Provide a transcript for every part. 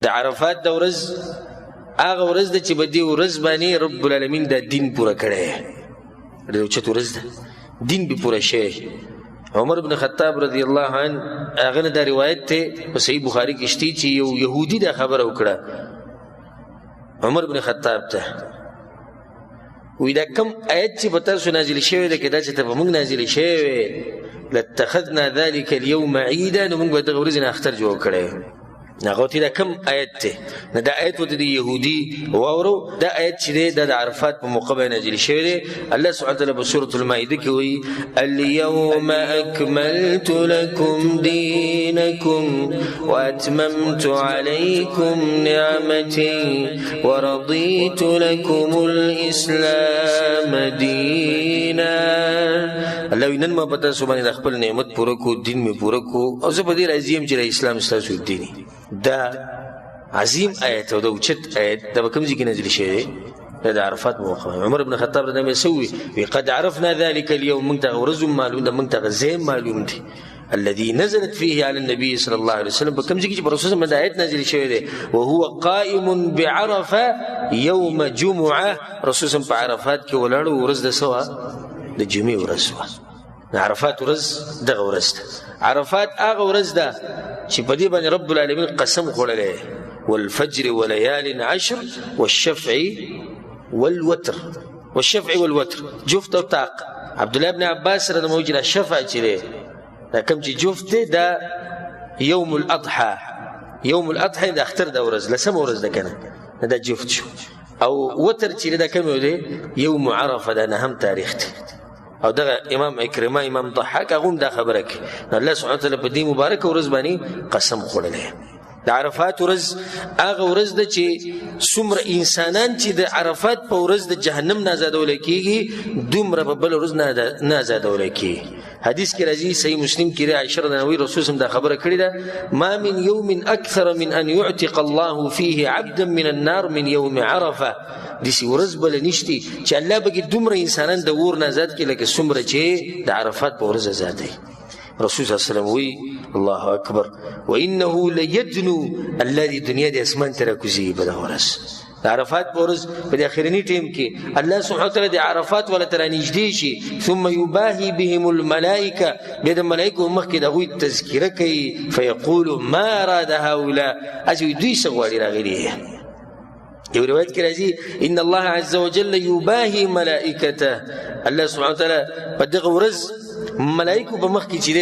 د عرفات د ورځ هغه ورځ ده چې په دې ورځ باندې رب العالمین دا دین پوره کړی د اوچت ورځ ده دین به پوره شوی. عمر بن خطاب رضی الله عنه هغه نه دا روایت ته په صحیح بخاري کې شته چې یو يهودي دا خبره وکړه عمر بن خطاب ته وی دا کم آیت چې په تاسو نازل شوی ده کې دا چې ته په موږ نازل شوی لاتخذنا ذلك اليوم عيدا نو موږ به دغه ورځ نه اختر جوړ کړی. هغه ته دا کم آیت ته نه دا آیت ورته د یهودي واورو دا آیت چې دی دا د عرفات په موقع باندې نازل شوی دی. الله سبحانه وتعالی په سورة المائده کې وایي اليوم اکملت لكم دینکم واتممت علیکم نعمتي ورضیت لكم الاسلام دینا. الله وی نن ما په تاسو باندې د خپل نعمت پوره کو دین مې پوره کو او زه په دې راضي یم چې د اسلام ستاسو دیني. دا عظیم آیت او دا اوچت آیت دا به کوم ځای کې نازل شوی دی؟ دا د عرفات موقع. عمر بن خطاب رضی الله عنه سوي قد عرفنا ذلك اليوم موږ ته ورځ معلوم ده موږ ته ځای معلوم دی الذي نزلت فيه على النبي صلى الله عليه وسلم په کوم ځای کې چې رسول الله د آیت نازل شوی دی وهو قائم بعرفه يوم جمعه رسول الله په عرفات کې ولاړ ورځ د سوا د جمعې ورځ وه. عرفات ورځ دغه ورځ ده. عرفات هغه ورځ ده چې په دې باندې رب العالمین قسم خوړلی والفجر وليال عشر والشفع والوتر جفت او طاق. عبد الله بن عباس رضی الله عنه شفع چې دی دا کوم چې جفت دی دا یوم الاضحى د اختر د ورځ لسمه ورځ ده کنه دا جفت شو. او وتر چې دا کوم دی یوم عرفه دا نهم تاریخ دی. او دغه امام اکرمه امام ضحاک هغه دا خبره کوي الله سبحانه وتعالی په دې مبارک ورځ باندې قسم خوړلی. د عرفات ورځ هغه ورځ ده چې څومره انسانان چې د عرفات په ورځ د جهنم نه آزادولی کېږي دومره په بله ورځ نه آزادولی کېږي. حدیث کې راځي صحیح مسلم کې عائشة رضی الله عنها رسول الله دا خبره کړې ده ما من يوم اكثر من ان يعتق الله فيه عبدا من النار من يوم عرفه. داسې ورځ بله نشتي چې الله به دومره انسانان د اور نه آزاد کړي لکه څومره چې د عرفات په ورځ آزادوي. رسول صلی الله علیه وسلم وی الله اکبر وانه ليدنو الذي دنیا د اسمان ته راکوزي په دغه ورځ د عرفات په ورځ په دې اخرني ټیم کې الله سبحانه وتعالی د عرفات ولا تر نږدې شي ثم يباهي بهم الملائکه بیا د ملائکو مخکې د هغوی تذکره کوي فیقول ما اراد هؤلاء اجوی دوی څه غواړي راغلي. یو روایت کې راځي ان الله عز وجل يباهي ملائکته الله سبحانه وتعالی په دغه ورځ ملائکو په مخ کې چې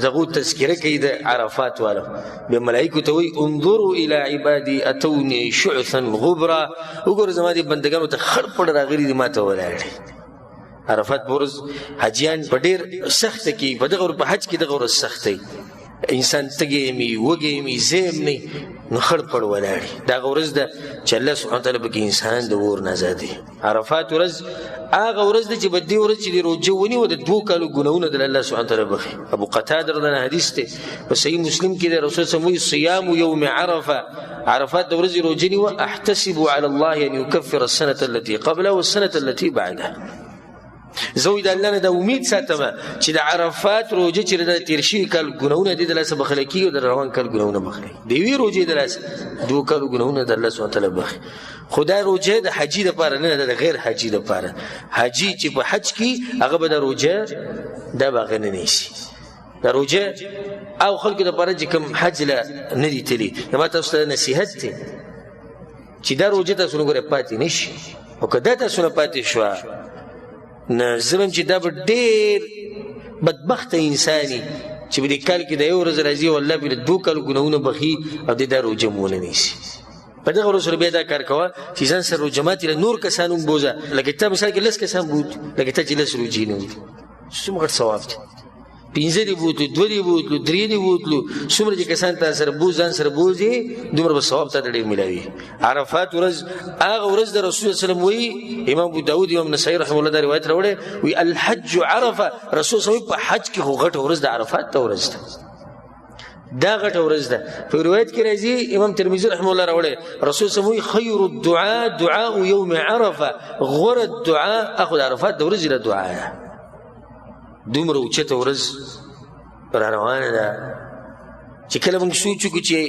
دغه تذکره کوي د عرفات والا به ملائکو ته وایي انظروا الى عبادي اتوني شعثا غبرا وګوره زما دي بندګانو ته خړ پړ راغلي دي ماته ولاړ. عرفات ورځ حاجیان په ډېر سخت کې په دغه په حج کې دغه ورځ سخت دی انسان تګي می وګي می زم نه نو خړ پړ ولاړ دا ورځ ده چې الله سبحانه وتعالی به انسان د ور نه آزادي. عرفات ورځ هغه ورځ ده چې په دې ورځ چې روزه ونی و د 2 کالو ګناونه د الله سبحانه وتعالی بخي. ابو قتاده رضی الله عنه حدیث ته په صحیح مسلم کې د رسول صلی الله علیه وسلم صيام يوم عرفه عرفات د ورځې روزه نی و احتسب على الله ان يكفر السنه التي قبلها والسنه التي بعدها. زوی د الله نه د امید ساتم چې د عرفات روزه چې د تیر شي کال ګناونه دي د لاسه بخلي کیږي د روان کال ګناونه بخلي دی وی روزه د لاسه 2 کال ګناونه د الله سبحانه وتعالی بخي. خدای روزه د حجی لپاره نه د غیر حجی لپاره. حجی چې په حج کې هغه به د روزه د باغنه نشي د روزه او خلکو لپاره چې کوم حج لا نه دي تلی نو تاسو ته نصیحت دی چې دا روزه تاسو نه غره پاتې نشي او کدا تاسو نه پاتې شو نه زمم چې دا ډېر بدبخت انساني چې په دې کال کې د یو ورځ راځي او الله به 2 کال ګناونه بخي او د دا روزه مونږ نه شي. په دغه ورځ بیا دا کار کوه چې ځان سره جماعت له نور کسانو بوزه لکه ته مثال کې لس کسان بود لکه ته چې لس روزي نه وي څومره ثواب دی 15 دی بوتلو 2 دی بوتلو 3 دی بوتلو څومره چې کسان ته سره بوز ځان سره بوزي دومره به ثواب ته ډېر ملایوي. عرفات ورځ هغه ورځ د رسول الله صلی الله علیه وسلم وی امام ابو داود امام نسائی رحمه الله دا روایت راوړي وی الحج عرفه رسول الله په حج کې خو غټ ورځ د عرفات ته ورځ ده دا غټ ورځ ده. په روایت کې راځي امام ترمذی رحمه الله راوړي رسول الله وی خیر الدعاء دعاء يوم عرفه غور الدعاء اخذ عرفات د ورځې له دعا دومره اوچته ورځ را روانه ده چې کله موږ سوچ وکړو چې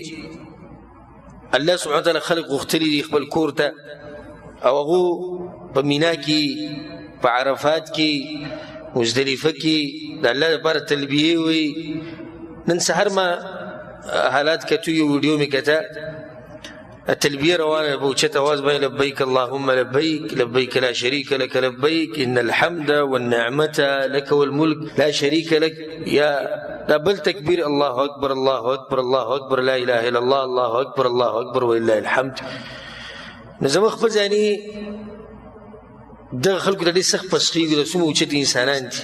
الله سبحانه وتعالی خلق غختلی دی خپل کور ته او هغه په مینا کې په عرفات کې مزدلفه کې د الله لپاره تلبیه وي. نن سحر ما حالات کتو یو ویډیو می کته التلبيه روانه بوجهة اواز بين لبيك اللهم لبيك لبيك لا شريك لك لبيك ان الحمد والنعمه لك والملك لا شريك لك يا قبل تكبير الله اكبر الله اكبر الله اكبر لا اله الا الله الله اكبر الله اكبر ولله الحمد. نظم خپل ځاني د خلکو د دې سخت پسخيږي د سمو اوچت انسانان دي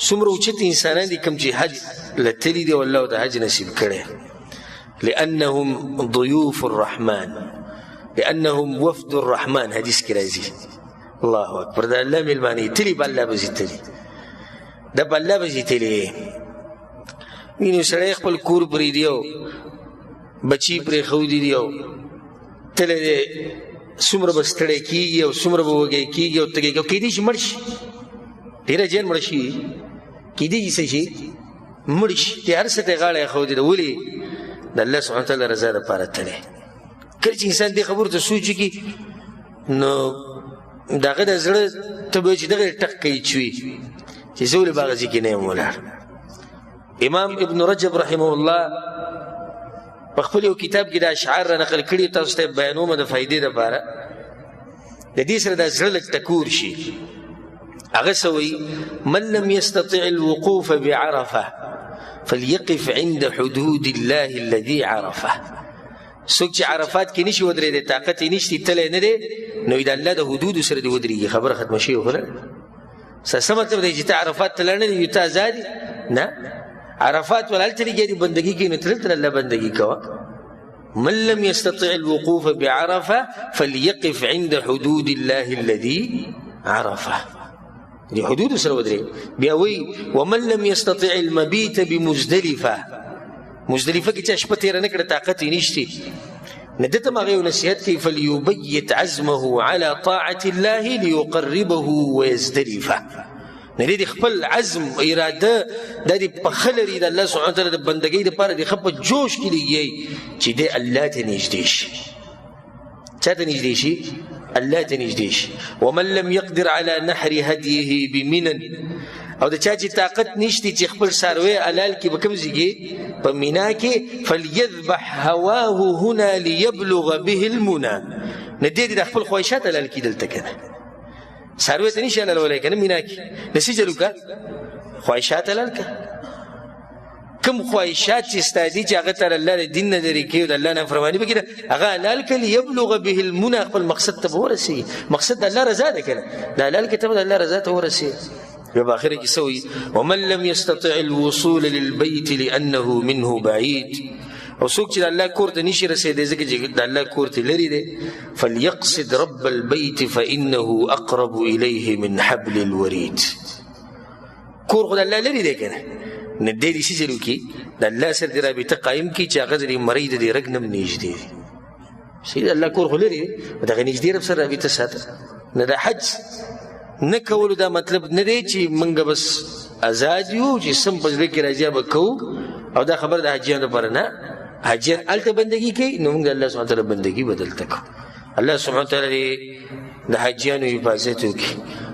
څومره اوچت انسانان دي کوم چې حج لتلی دی والله د حج نصیب کړي لأنهم ضيوف الرحمن لأنهم وفد الرحمن. حديث كرازي الله أكبر ده الله ملماني تلي بالله بزيتلي ده بالله بزيتلي مينو سړی خپل کور پرې دیو بچی پرې خودي دیو تل دې څومره بستړی کیږي او څومره وږی کیږي او تګي کېدی شي مړ شي ډېر جن مړ شي کېدی شي مړ شي هر څه ته غاړه خودي ده ولي د الله سبحانه وتعالی رضا لپاره تللی. کله چې انسان دې خبرو ته سوچ کی نو دغه د زړه ته به چې دغه ټک کوي چې زول باغ ځکه نه مولا. امام ابن رجب رحمه الله په خپل یو کتاب کې د اشعار نقل کړي تاسو ته بیانوم د فائدې لپاره د دې سره د زړه لک تکور شي. هغه سوي من لم يستطع الوقوف بعرفه فليقف عند حدود الله الذي عرفه. څوک چې عرفات کې نشي ودرېدی طاقت یې نشته تللی نه دی نو د الله د حدودو سره دې ودرېږي. خبره ختمه شوې وخوره څه مطلب دی چې ته عرفات ته لاړ نه دی ته ازاد نه عرفات ول هلته لګیا دي بندګي کوي نو تلته الله بندګي کوه. من لم يستطع الوقوف بعرفه فليقف عند حدود الله الذي عرفه. دي حدود سره ودري بيوي ومن لم يستطع المبيت بمزدلفه مزدلفه کې چې شپه تیر نه کړه طاقت نشته ندته ما غو نصيحت کې فليبيت عزمه على طاعه الله ليقربه ويزدلفه. ندي خپل عزم اراده د دې په خلري د الله سبحانه وتعالى د بندګۍ لپاره د خپ جوش کې لګي چې د الله ته نږدې شي. چاته نږدې شي؟ الله ته نږدې شي. ومن لم يقدر على نحر هديه بمنن او د چا چې طاقت نشته چې خپل ساروي حلال کې بکم زیږي په مینا کې فليذبح هواه هنا ليبلغ به المنى. ندې د خپل خواهشات حلال کې دلته کنه ساروي ته نشي حلال ولای کنه مینا کې نسیجلو کا خواهشات حلال کا کم خواهشات چې استادي چې هغه تر الله دین نه لري کې د الله نه فرمانی وکړه هغه حلال کړي يبلغ به المنى خپل مقصد ته ورسي. مقصد الله رضا ده کنه د حلال کتاب د الله رضا ته ورسي. په اخر کې سوي ومن لم يستطع الوصول للبيت لانه منه بعيد او څوک چې د الله کور ته نشي رسیدي ځکه چې د الله کور ته لري دی فليقصد رب البيت فانه اقرب اليه من حبل الوريد. کور خدای الله لري دی کنه نه دې دې سيزلو کې د الله سره د رابطه قائم کی چې هغه د مریض دی رګنم نږدې شي. الله کور خلري دغه نږدې رب سره رابطه ساته نه د حج نه کول دا مطلب نه دی چې منګه بس آزاد یو چې سم پزله کې راځي به کو او دا خبر د حجیانو لپاره نه. حجیان الته بندگی کوي نو موږ الله سبحانه وتعالی بندگی بدل تکو. الله سبحانه وتعالی د حجیانو حفاظت وکړي.